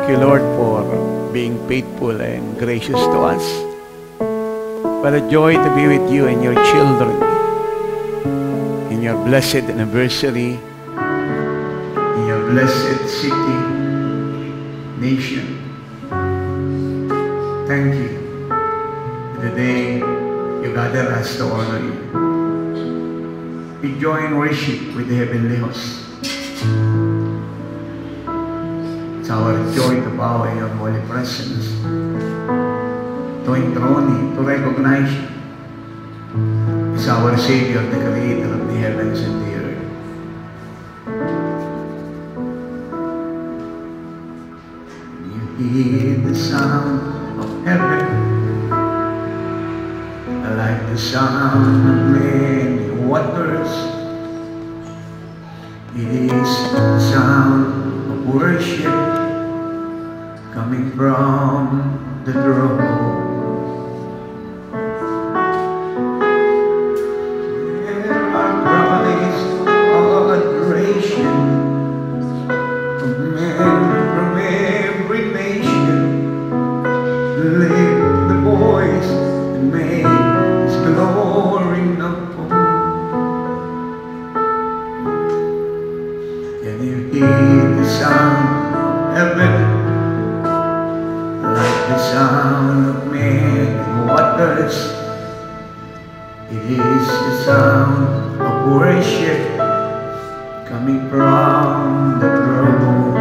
Thank you, Lord, for being faithful and gracious to us. What a joy to be with you and your children in your blessed anniversary, in your blessed city, nation. Thank you for the day you gather us to honor you. We join worship with the heavenly host. It's our joy to bow in your holy presence, to enthrone you, to recognize you as our Savior, the Creator of the heavens and the earth. You hear the sound of heaven, like the sound of many waters. It is the sound of worship coming from the throne. There are cries of adoration from men from every nation. Lift the voice and make His glory known. Can you hear the sound of heaven? The sound of many waters. It is the sound of worship coming from the throne.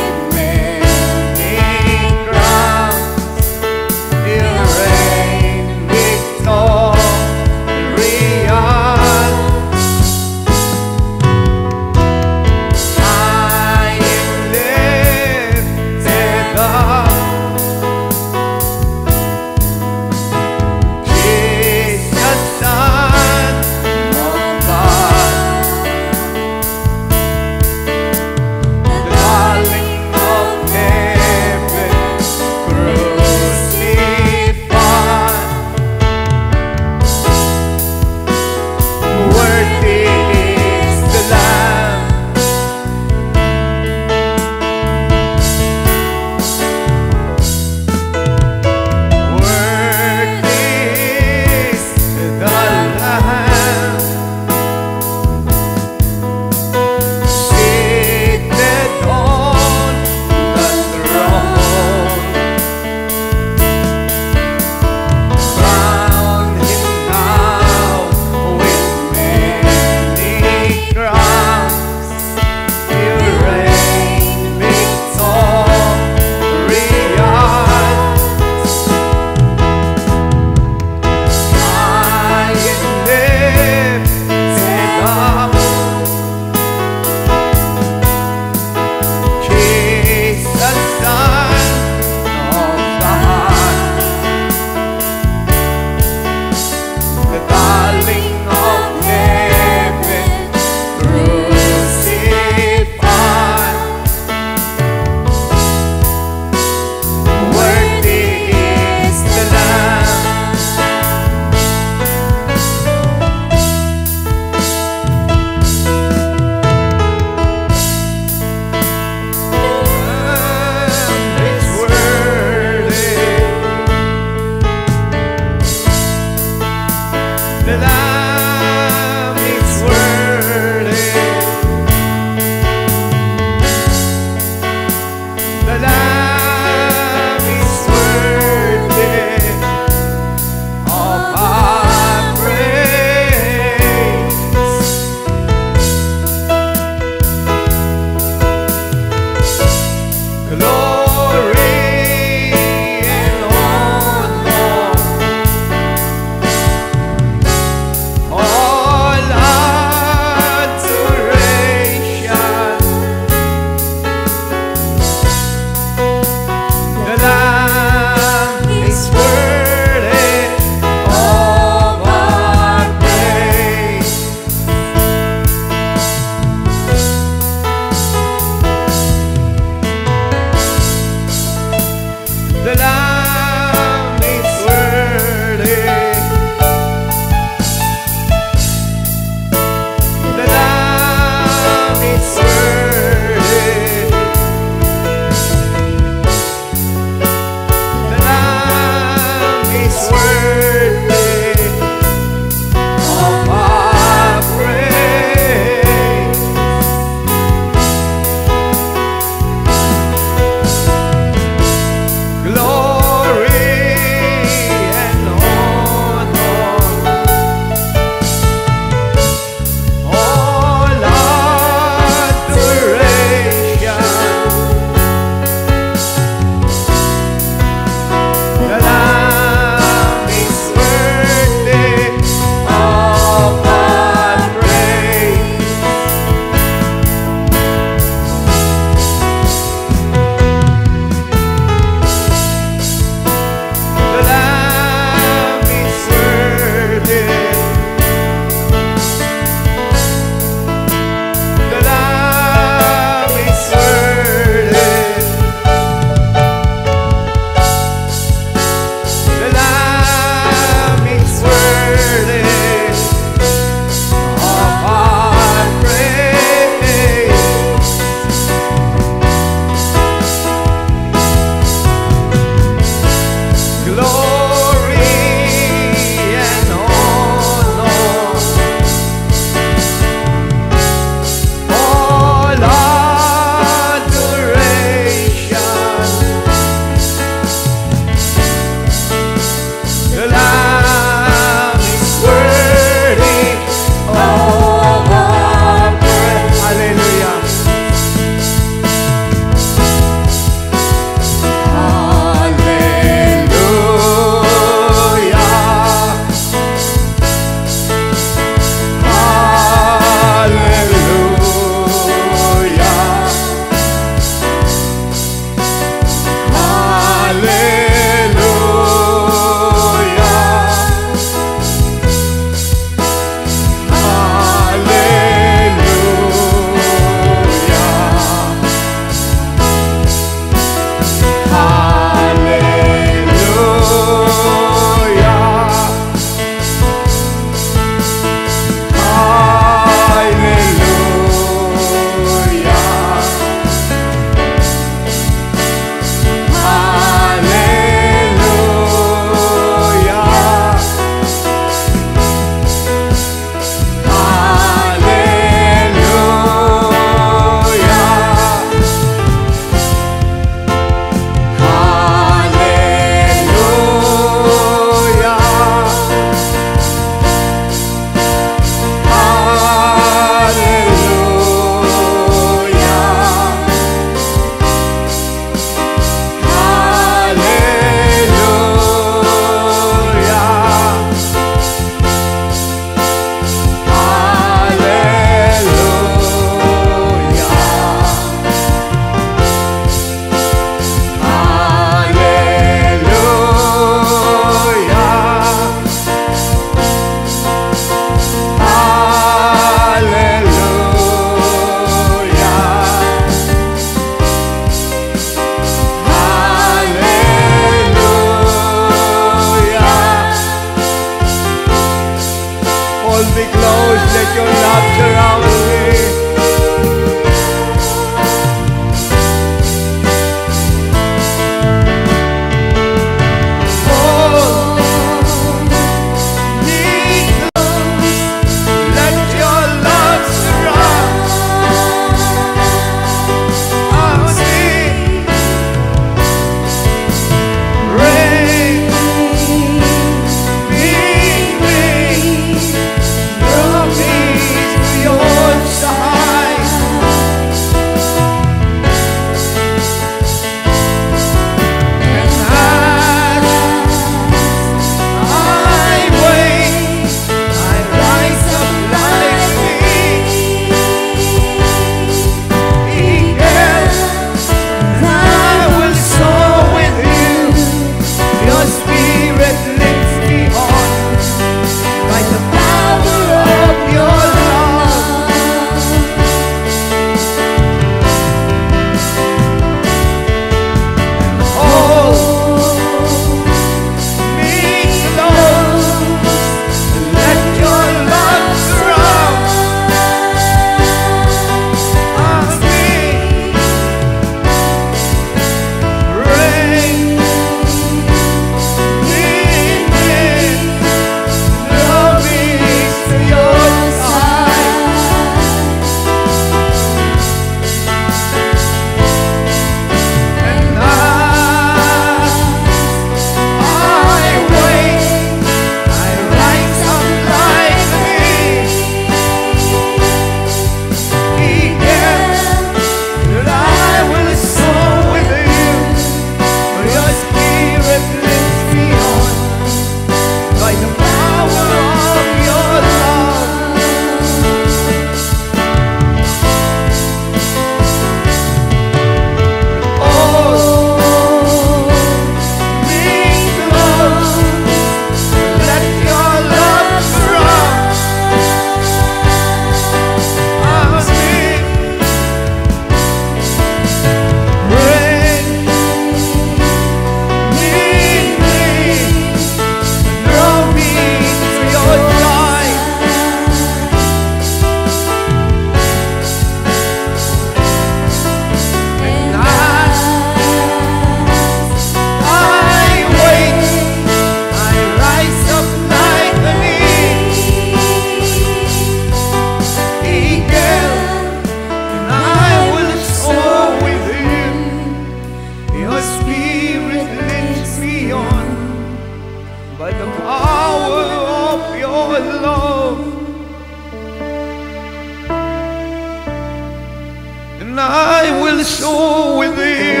and I will soar with you.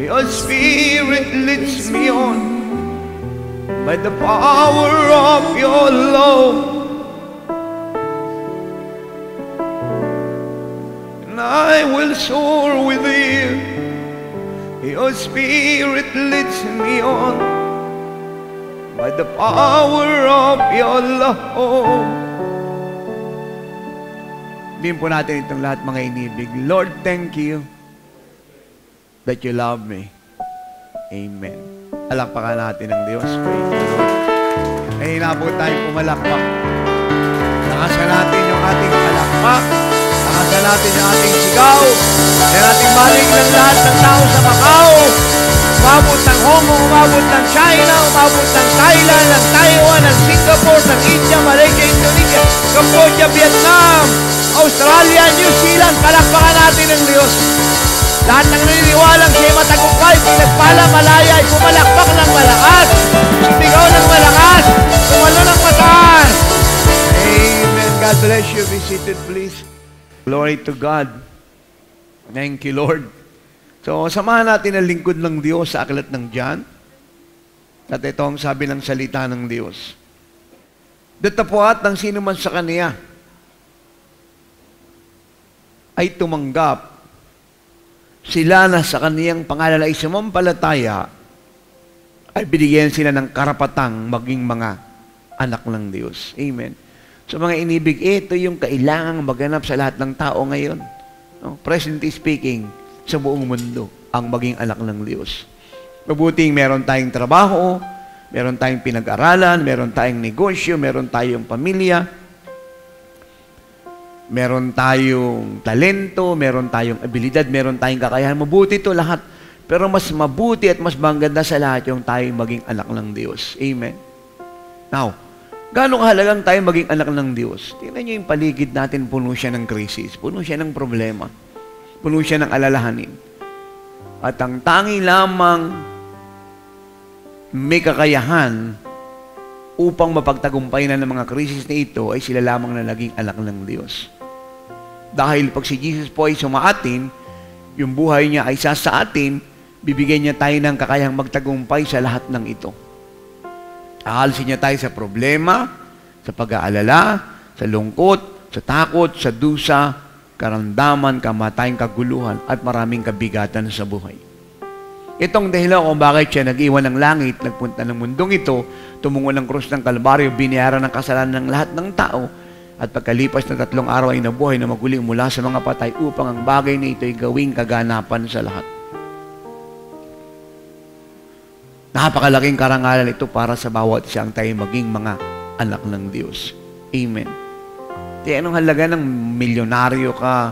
Your spirit leads me on by the power of your love. And I will soar with you. Your spirit leads me on by the power of your love. Sabihin po natin itong lahat, mga inibig. Lord, thank you that you love me. Amen. Palakpakan natin ng Diyos. Praise the Lord. Kahina po tayo pumalakpak. Lakasan natin yung ating palakpak. Lakasan natin yung ating sigaw. Kaya natin balik ng lahat ng tao sa Macau. Umabot ng Hong Kong, umabot ng China, umabot ng Thailand, ng Taiwan, ng Singapore, ng India, Malaysia, Indonesia, Cambodia, Vietnam, Australia, New Zealand. Palakpakan natin ng Diyos. Lahat ng naniniwalang siya'y matagumpay, pinagpala, malaya, ay pumalakpak ng malakas, sumigaw ng malakas, tumalo ng mataas. Amen. God bless you. Be seated, please. Glory to God. Thank you, Lord. So, samahan natin ang lingkod ng Diyos sa aklat ng John. At ito ang sabi ng salita ng Diyos. Datapwat ng sino man sa kaniya ay tumanggap, sila na sa kaniyang pangalan ay sumampalataya, ay binigyan sila ng karapatang maging mga anak ng Diyos. Amen. So mga inibig, ito yung kailangang maganap sa lahat ng tao ngayon. No? Presently speaking, sa buong mundo, ang maging anak ng Diyos. Mabuting meron tayong trabaho, meron tayong pinag-aralan, meron tayong negosyo, meron tayong pamilya, meron tayong talento, meron tayong abilidad, meron tayong kakayahan. Mabuti ito lahat. Pero mas mabuti at mas maganda sa lahat yung tayong maging anak ng Diyos. Amen. Now, gaano kahalagang tayong maging anak ng Diyos? Tingnan nyo yung paligid natin, puno siya ng krisis, puno siya ng problema, puno siya ng alalahanin. At ang tangi lamang may kakayahan upang mapagtagumpay na ng mga krisis na ito ay sila lamang na naging anak ng Diyos. Dahil pag si Jesus po ay sumaatin, yung buhay niya ay sa atin, bibigyan niya tayo ng kakayahang magtagumpay sa lahat ng ito. Aalisin niya tayo sa problema, sa pag-aalala, sa lungkot, sa takot, sa dusa, karamdaman, kamatayang kaguluhan, at maraming kabigatan sa buhay. Itong dahilan kung bakit siya nag-iwan ng langit, nagpunta ng mundong ito, tumungo ng krus ng Kalbaryo, binayaran ng kasalanan ng lahat ng tao, at pagkalipas ng 3 araw ay nabuhay na maguli mula sa mga patay upang ang bagay na ito ay gawing kaganapan sa lahat. Napakalaking karangalan ito para sa bawat isa ang tayo maging mga anak ng Diyos. Amen. Di anong halaga ng milyonaryo ka,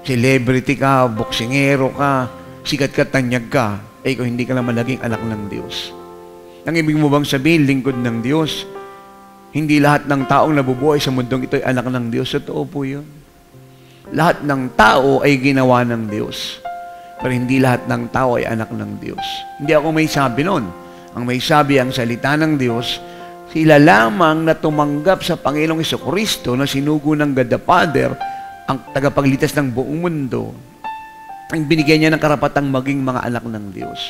celebrity ka, boksingero ka, sikat ka, tanyag ka, ay kung hindi ka naman naging anak ng Diyos. Ang ibig mo bang sabihin, lingkod ng Diyos? Hindi lahat ng taong nabubuhay sa mundong ito ay anak ng Diyos. Totoo po yun. Lahat ng tao ay ginawa ng Diyos. Pero hindi lahat ng tao ay anak ng Diyos. Hindi ako may sabi nun. Ang may sabi ang salita ng Diyos, sila lamang na tumanggap sa Panginoong Jesucristo na sinugo ng God the Father, ang tagapaglitas ng buong mundo, ang binigyan niya ng karapatang maging mga anak ng Diyos.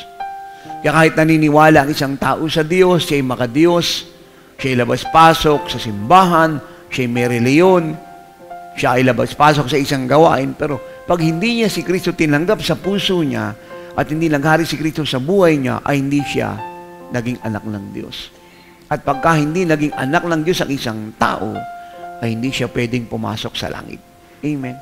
Kaya kahit naniniwala ang isang tao sa Diyos, siya ay makadiyos, siya ay labas-pasok sa simbahan, siya ay may reliyon, siya ay labas-pasok sa isang gawain, pero pag hindi niya si Kristo tinanggap sa puso niya at hindi naghari si Kristo sa buhay niya, ay hindi siya naging anak ng Diyos. At pagka hindi naging anak ng Diyos ang isang tao, ay hindi siya pwedeng pumasok sa langit. Amen.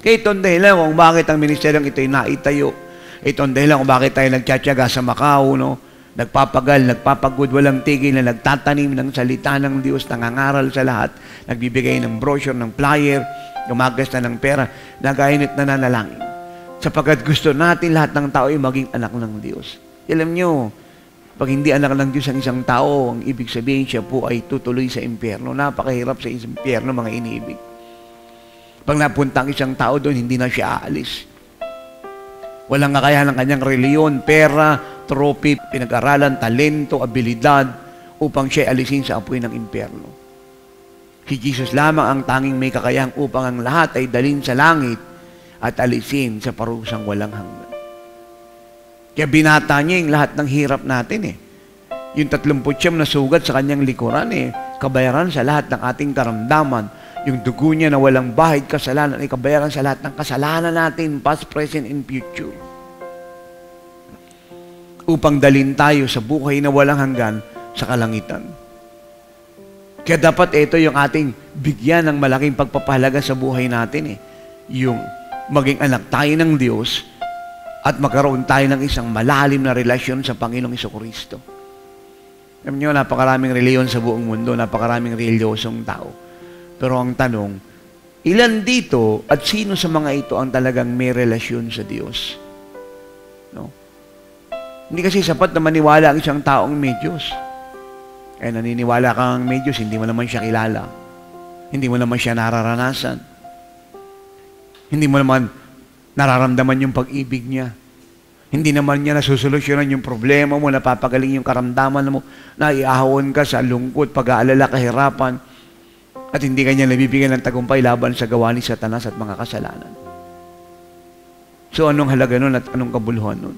Kaya itong dahilan kung bakit ang ministeryong ito ay naitayo. Itong dahilan kung bakit tayo nagtsatsaga sa Macau, no? Nagpapagal, nagpapagod, walang tigil na nagtatanim ng salita ng Diyos, nangangaral sa lahat, nagbibigay ng brochure, ng flyer, gumagasta ng pera, nagainit na nanalangin. Sapagkat gusto natin lahat ng tao ay maging anak ng Diyos. Alam nyo, pag hindi anak ng Diyos ang isang tao, ang ibig sabihin siya po ay tutuloy sa impyerno. Napakahirap sa impyerno, mga iniibig. Pag napunta ang isang tao doon, hindi na siya aalis. Walang kakayahan ng kanyang reliyon, pera, trophy, pinag-aralan, talento, abilidad, upang siya alisin sa apoy ng impyerno. Si Jesus lamang ang tanging may kakayahang upang ang lahat ay dalhin sa langit at alisin sa parusang walang hanggan. Kaya binata niya yung lahat ng hirap natin eh. Yung 39 na sugat sa kanyang likuran eh, kabayaran sa lahat ng ating karamdaman. Yung dugo niya na walang bahid kasalanan ay kabayaran sa lahat ng kasalanan natin, past, present, and future. Upang dalhin tayo sa buhay na walang hanggan sa kalangitan. Kaya dapat ito yung ating bigyan ng malaking pagpapahalaga sa buhay natin eh. Yung maging anak tayo ng Diyos at magkaroon tayo ng isang malalim na relasyon sa Panginoong Jesucristo. Alam niyo, napakaraming reliyon sa buong mundo, napakaraming reliyosong tao. Pero ang tanong, ilan dito at sino sa mga ito ang talagang may relasyon sa Diyos? No? Hindi kasi sapat na maniwala ang isang taong may Diyos. Eh, naniniwala kang may Diyos, hindi mo naman siya kilala. Hindi mo naman siya nararanasan. Hindi mo naman nararamdaman yung pag-ibig niya. Hindi naman niya nasusolusyonan yung problema mo, napapagaling yung karamdaman mo, naiahon ka sa lungkot, pag-aalala, kahirapan, at hindi ka niya nabibigyan ng tagumpay laban sa gawa ni Satanas at mga kasalanan. So, anong halaga nun at anong kabuluhan nun?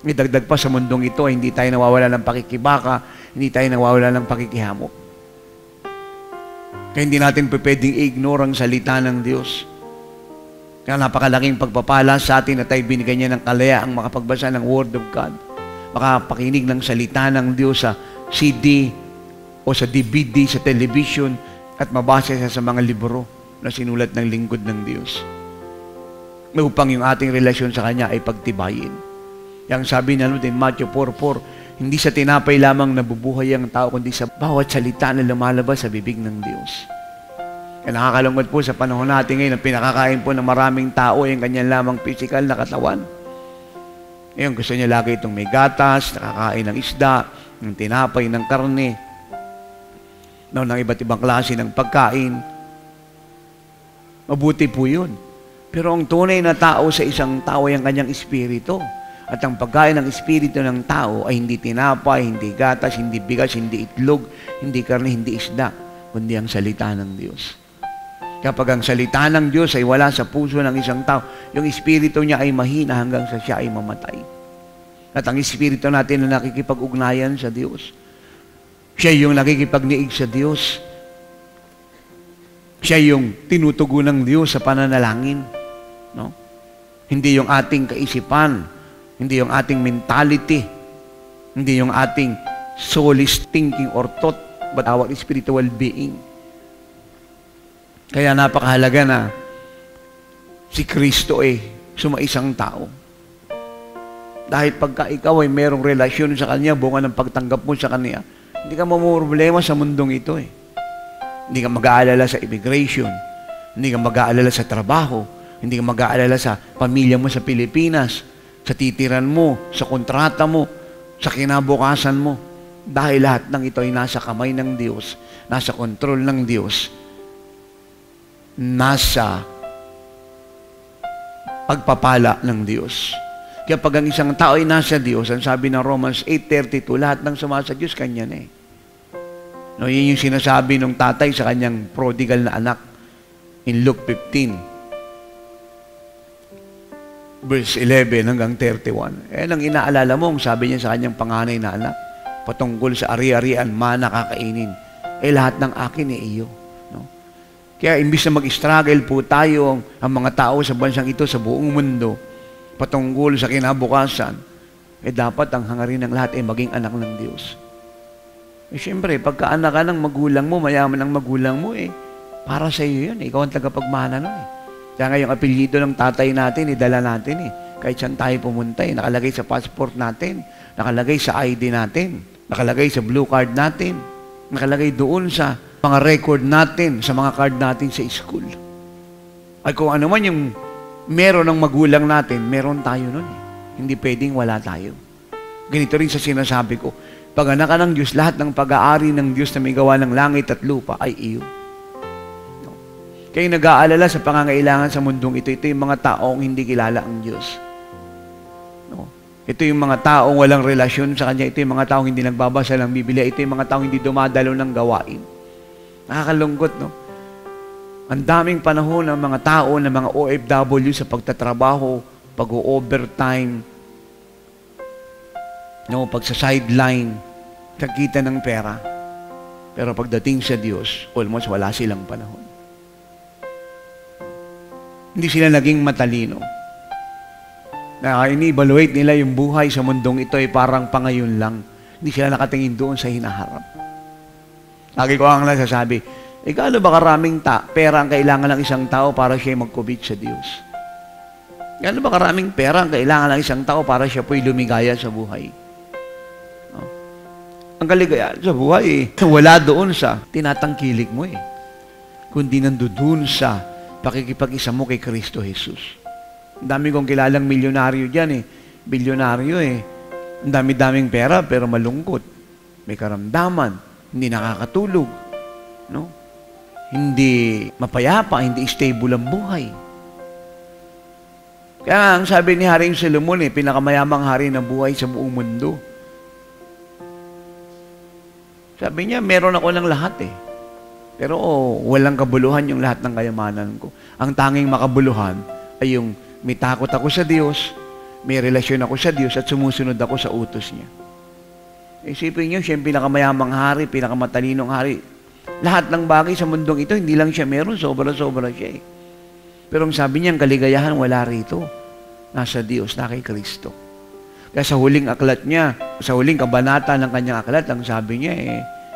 Idagdag pa sa mundong ito, hindi tayo nawawala ng pakikibaka, hindi tayo nawawala ng pakikihamok. Kaya hindi natin pwedeng i-ignore ang salita ng Diyos. Kaya napakalaking pagpapala sa atin na tayo binigyan niya ng kalayaang makapagbasa ng Word of God. Makapakinig ng salita ng Diyos sa CD o sa DVD, sa television, at mabasa siya sa mga libro na sinulat ng lingkod ng Diyos. Upang yung ating relasyon sa Kanya ay pagtibayin. Yang sabi na din, Matthew 4:4, hindi sa tinapay lamang nabubuhay ang tao, kundi sa bawat salita na lumalabas sa bibig ng Diyos. Kaya nakakalungkot po sa panahon natin ngayon, ang pinakakain po ng maraming tao ay yung kanyang lamang physical na katawan. Ngayon, gusto niya lagi itong may gatas, nakakain ng isda, ng tinapay, ng karne, ng iba't ibang klase ng pagkain. Mabuti po yun. Pero ang tunay na tao sa isang tao ay ang kanyang espiritu. At ang pagkain ng espiritu ng tao ay hindi tinapay, hindi gatas, hindi bigas, hindi itlog, hindi karne, hindi isda, kundi ang salita ng Diyos. Kapag ang salita ng Diyos ay wala sa puso ng isang tao, yung espiritu niya ay mahina hanggang sa siya ay mamatay. At ang espiritu natin na nakikipag-ugnayan sa Diyos. Siya yung nakikipagniig sa Diyos. Siya yung tinutugon ng Diyos sa pananalangin. No? Hindi yung ating kaisipan, hindi yung ating mentality, hindi yung ating soulish thinking or thought, but our spiritual being. Kaya napakahalaga na si Kristo ay sumaisang tao. Dahil pagka ikaw ay merong relasyon sa Kanya, bunga ng pagtanggap mo sa Kanya, hindi ka mamumroblema sa mundong ito eh. Hindi ka mag-aalala sa immigration, hindi ka mag-aalala sa trabaho, hindi ka mag-aalala sa pamilya mo sa Pilipinas, sa titiran mo, sa kontrata mo, sa kinabukasan mo. Dahil lahat ng ito ay nasa kamay ng Diyos, nasa kontrol ng Diyos, nasa pagpapala ng Diyos. Kaya pag ang isang tao ay nasa Diyos, ang sabi ng Romans 8:32, lahat ng sumasa Diyos, Kanya na eh. No, yun yung sinasabi ng tatay sa kanyang prodigal na anak in Luke 15, verse 11 hanggang 31. Eh, nang inaalala mo, sabi niya sa kanyang panganay na anak, patungkol sa ari-arian, mana kakainin. Eh, lahat ng akin eh iyo. No? Kaya, imbis na mag-struggle po tayo, ang mga tao sa bansang ito, sa buong mundo, patungkol sa kinabukasan, eh, dapat ang hangarin ng lahat ay maging anak ng Diyos. Eh, siyempre, pagka anak ka ng magulang mo, mayaman ng magulang mo, eh, para sa iyo yun. Ikaw ang tagapagmana nun, eh. Kaya nga yung apelyido ng tatay natin, dala natin, eh. Kahit saan tayo pumunta, eh. Nakalagay sa passport natin, nakalagay sa ID natin, nakalagay sa blue card natin, nakalagay doon sa mga record natin, sa mga card natin sa school. Ay kung ano man yung meron ng magulang natin, meron tayo nun, eh. Hindi pwedeng wala tayo. Ganito rin sa sinasabi ko, pag anak ka ng Diyos, lahat ng pag-aari ng Diyos na may gawa ng langit at lupa ay iyo. No? Kaya nag-aalala sa pangangailangan sa mundong ito, ito yung mga taong hindi kilala ang Diyos. No? Ito yung mga taong walang relasyon sa Kanya, ito yung mga taong hindi nagbabasa ng Biblia, ito yung mga taong hindi dumadalo ng gawain. Nakakalungkot, no? Ang daming panahon ng mga tao, ng mga OFW sa pagtatrabaho, pag-overtime, no, pagsa-sideline, nagkita ng pera. Pero pagdating sa Diyos, almost wala silang panahon. Hindi sila naging matalino. Na ini-evaluate nila yung buhay sa mundong ito ay parang pangayon lang. Hindi sila nakatingin doon sa hinaharap. Lagi ko ang nasasabi, gaano ba karaming pera ang kailangan ng isang tao para siya mag-commit sa Diyos? Gaano ba karaming pera ang kailangan ng isang tao para siya po'y lumigaya sa buhay? No? Ang kaligaya sa buhay, wala doon sa tinatangkilik mo kundi nandoon sa pakikipag-isa mo kay Kristo Jesus. Ang dami kong kilalang milyonaryo dyan bilyonaryo Ang dami-daming pera pero malungkot. May karamdaman, hindi nakakatulog. No? Hindi mapayapa, hindi stable ang buhay. Kaya ang sabi ni Haring Solomon, pinakamayamang hari ng buhay sa buong mundo. Sabi niya, meron ako ng lahat Pero walang kabuluhan yung lahat ng kayamanan ko. Ang tanging makabuluhan ay yung may takot ako sa Diyos, may relasyon ako sa Diyos, at sumusunod ako sa utos niya. Isipin niyo, siya yung pinakamayamang hari, pinakamatalinong hari. Lahat ng bagay sa mundong ito, hindi lang siya meron, sobra-sobra siya Pero ang sabi niya, ang kaligayahan wala rito. Nasa Diyos, na kay Kristo. Kaya sa huling aklat niya, sa huling kabanata ng kanyang aklat, ang sabi niya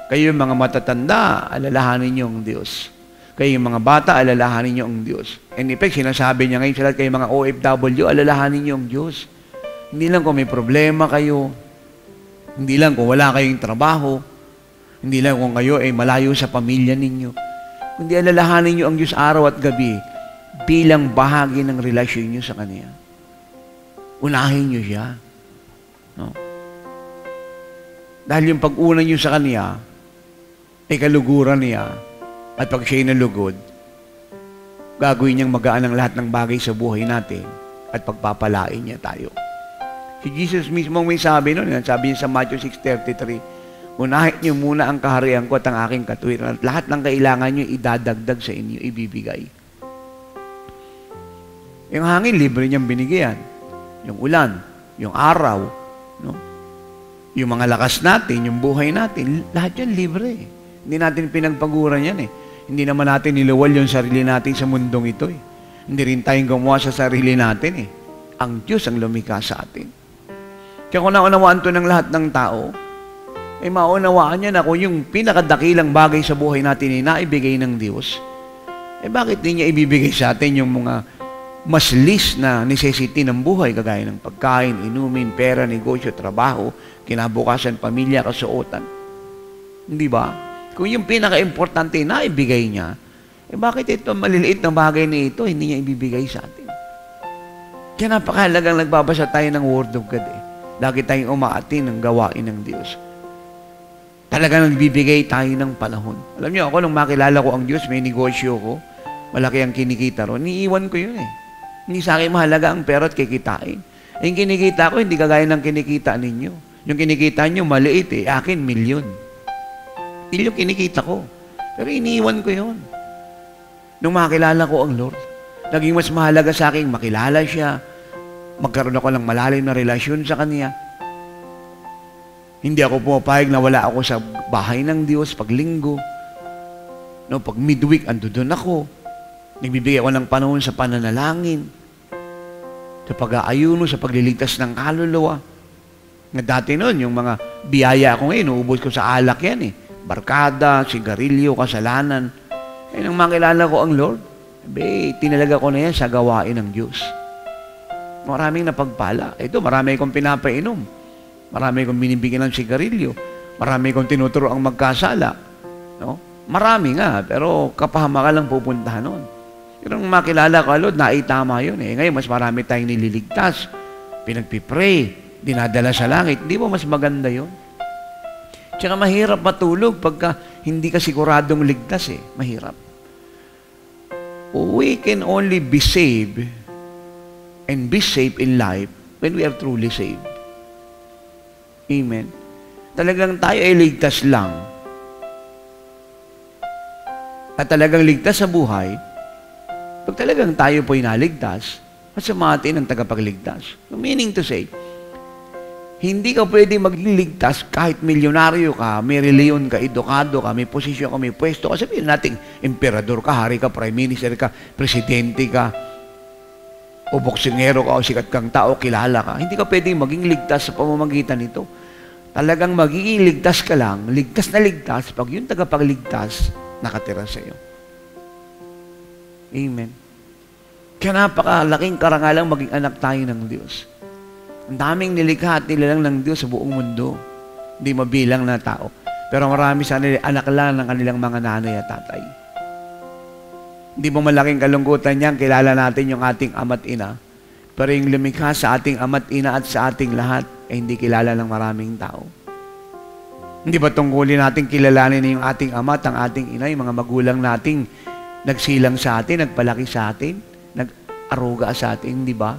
kayo yung mga matatanda, alalahanin niyo ang Diyos. Kayo yung mga bata, alalahanin niyo ang Diyos. In effect, sinasabi niya ngayon sa lahat, kayo mga OFW, alalahanin niyo ang Diyos. Hindi lang kung may problema kayo, hindi lang kung wala kayong trabaho, hindi lang kung kayo ay malayo sa pamilya ninyo, kundi alalahanin niyo ang Diyos araw at gabi bilang bahagi ng relasyon niyo sa Kanya. Unahin niyo siya. No? Dahil yung pag-una niyo sa Kanya, ay kaluguran niya. At pag siya'y nalugod, gagawin niyang magaan ang lahat ng bagay sa buhay natin at pagpapalain niya tayo. Si Jesus mismo may sabi nun. Sabi niya sa Matthew 6:33, unahin niyo muna ang kaharian ko at ang aking katuwiran at lahat ng kailangan niyo idadagdag sa inyo, ibibigay. Yung hangin, libre niyang binigyan. Yung ulan, yung araw, no? Yung mga lakas natin, yung buhay natin, lahat yan libre. Hindi natin pinagpaguran yan Hindi naman natin niluwal yung sarili natin sa mundong ito Hindi rin tayong gumawa sa sarili natin Ang Diyos ang lumikha sa atin. Kaya kung naunawaan to ng lahat ng tao, maunawaan niya na kung yung pinakadakilang bagay sa buhay natin ay naibigay ng Diyos, bakit di niya ibibigay sa atin yung mga mas least na necessity ng buhay, kagaya ng pagkain, inumin, pera, negosyo, trabaho, kinabukasan, pamilya, kasuotan. Hindi ba? Kung yung pinaka-importante na ibigay niya, bakit ito maliliit na bagay na ito, hindi niya ibibigay sa atin? Kaya napakahalagang nagbabasa tayo ng Word of God Lagi tayong umaatin ng gawain ng Diyos. Talagang nagbibigay tayo ng panahon. Alam niyo, ako nung makilala ko ang Diyos, may negosyo ko, malaki ang kinikita ron, niiwan ko yun Hindi sa akin mahalaga ang pera at kikitain. Yung kinikita ko, hindi kagaya ng kinikita ninyo. Yung kinikita nyo, maliit akin, milyon. Yun yung kinikita ko. Pero iniiwan ko yun. Nung makilala ko ang Lord, naging mas mahalaga sa akin makilala siya, magkaroon ako ng malalim na relasyon sa Kanya. Hindi ako pumapayag na wala ako sa bahay ng Diyos pag linggo. No, pag midweek, andun ako. Nagbibigay ako ng panahon sa pananalangin, sa pag-aayuno, sa pagliligtas ng kaluluwa. Na dati noon, yung mga biyaya ko ngayon, uubos ko sa alak yan barkada, sigarilyo, kasalanan. Nang makilala ko ang Lord, tinalaga ko na yan sa gawain ng Diyos. Maraming napagpala. Ito, marami kong pinapainom. Marami kong binibigyan ng sigarilyo. Marami kong tinuturo ang magkasala. No? Marami nga, pero kapahamakan lang pupuntahan noon. Pero nung makilala ko, Lord, naitama yun Ngayon, mas marami tayong nililigtas. Pinagpipray, dinadala sa langit. Di ba mas maganda yun? Tsaka mahirap matulog pagka hindi ka siguradong ligtas Mahirap. We can only be saved and be safe in life when we are truly saved. Amen. Talagang tayo ay ligtas lang. At talagang ligtas sa buhay Pag talagang tayo po'y naligtas, masamatin ang tagapagligtas. Meaning to say, hindi ka pwede magliligtas kahit milyonaryo ka, may reliyon ka, edukado ka, may posisyon ka, may pwesto ka. Sabihin natin, emperador ka, hari ka, prime minister ka, presidente ka, o boksingero ka, o sikat kang tao, kilala ka. Hindi ka pwede maging ligtas sa pamamagitan nito. Talagang magiging ligtas ka lang, ligtas na ligtas, pag yung tagapagligtas, nakatira sa iyo. Amen. Kaya napakalaking karangalang maging anak tayo ng Diyos. Ang daming nilikha at nilalang ng Diyos sa buong mundo. Hindi mabilang na tao. Pero marami sa nila, anak lang ng kanilang mga nanay at tatay. Hindi mo malaking kalungkutan niyan, kilala natin yung ating ama't ina. Pero yung lumikha sa ating ama't ina at sa ating lahat, hindi kilala ng maraming tao. Hindi ba tungkulin natin kilalanin yung ating ama at ang ating ina, yung mga magulang nating nagsilang sa atin, nagpalaki sa atin, nag-aruga sa atin, di ba?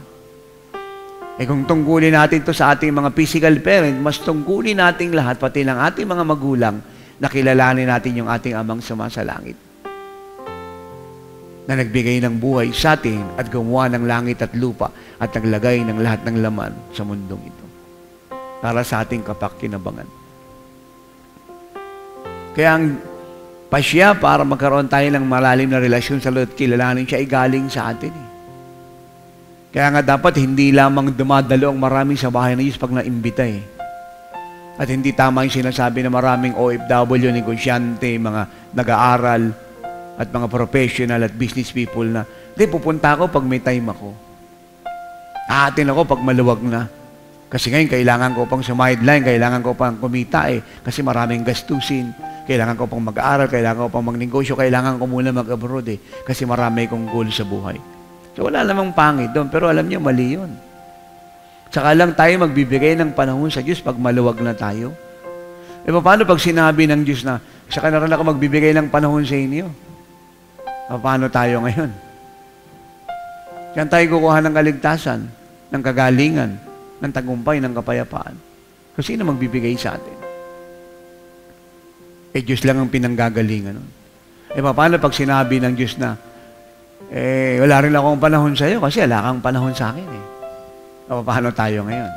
Kung tungkulin natin to sa ating mga physical parent, mas tungkulin natin lahat, pati ng ating mga magulang, na kilalanin natin yung ating amang sumasalangit. Na nagbigay ng buhay sa atin at gumawa ng langit at lupa at naglagay ng lahat ng laman sa mundong ito. Para sa ating kapakinabangan. Kaya ang pasya para magkaroon tayo ng malalim na relasyon sa Lord, kilalanin siya ay galing sa atin. Kaya nga dapat hindi lamang dumadalo ang marami sa bahay ng Diyos pag naimbita . At hindi tama yung sinasabi na maraming OFW, negosyante, mga nag-aaral, at mga professional at business people na, hindi, pupunta ako pag may time ako. Aatin ako pag maluwag na. Kasi ngayon, kailangan ko pang sumideline, kailangan ko pang kumita kasi maraming gastusin. Kailangan ko pang mag-aaral, kailangan ko pang magnegosyo, kailangan ko muna mag-abroad kasi marami kong goal sa buhay. So wala namang pangit doon, pero alam niyo, mali yun. Saka lang tayo magbibigay ng panahon sa Diyos pag maluwag na tayo. Paano pag sinabi ng Diyos na, saka na rin ako magbibigay ng panahon sa inyo? Paano tayo ngayon? Diyan tayo kukuha ng kaligtasan, ng kagalingan, ng tagumpay, ng kapayapaan. Kasi sino magbibigay sa atin? Diyos lang ang pinanggagalingan nun. Paano pag sinabi ng Diyos na, wala rin akong panahon sa iyo kasi wala kang panahon sa akin Paano tayo ngayon?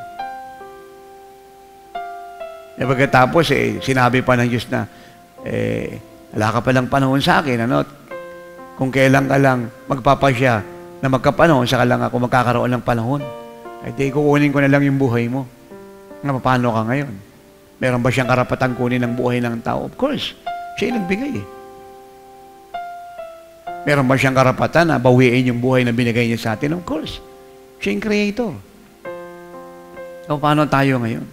Pagkatapos, sinabi pa ng Diyos na, wala ka palang panahon sa akin, Kung kailan ka lang magpapasya na magkapanahon, saka lang ako magkakaroon ng panahon. Di kukunin ko na lang yung buhay mo. Paano ka ngayon? Meron ba siyang karapatang kunin ang buhay ng tao? Of course. Siya yung nagbigay Meron ba siyang karapatan na bawiin yung buhay na binigay niya sa atin? Of course. Siya yung creator. So, paano tayo ngayon?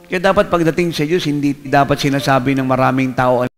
Kaya dapat pagdating sa Diyos, hindi dapat sinasabi ng maraming tao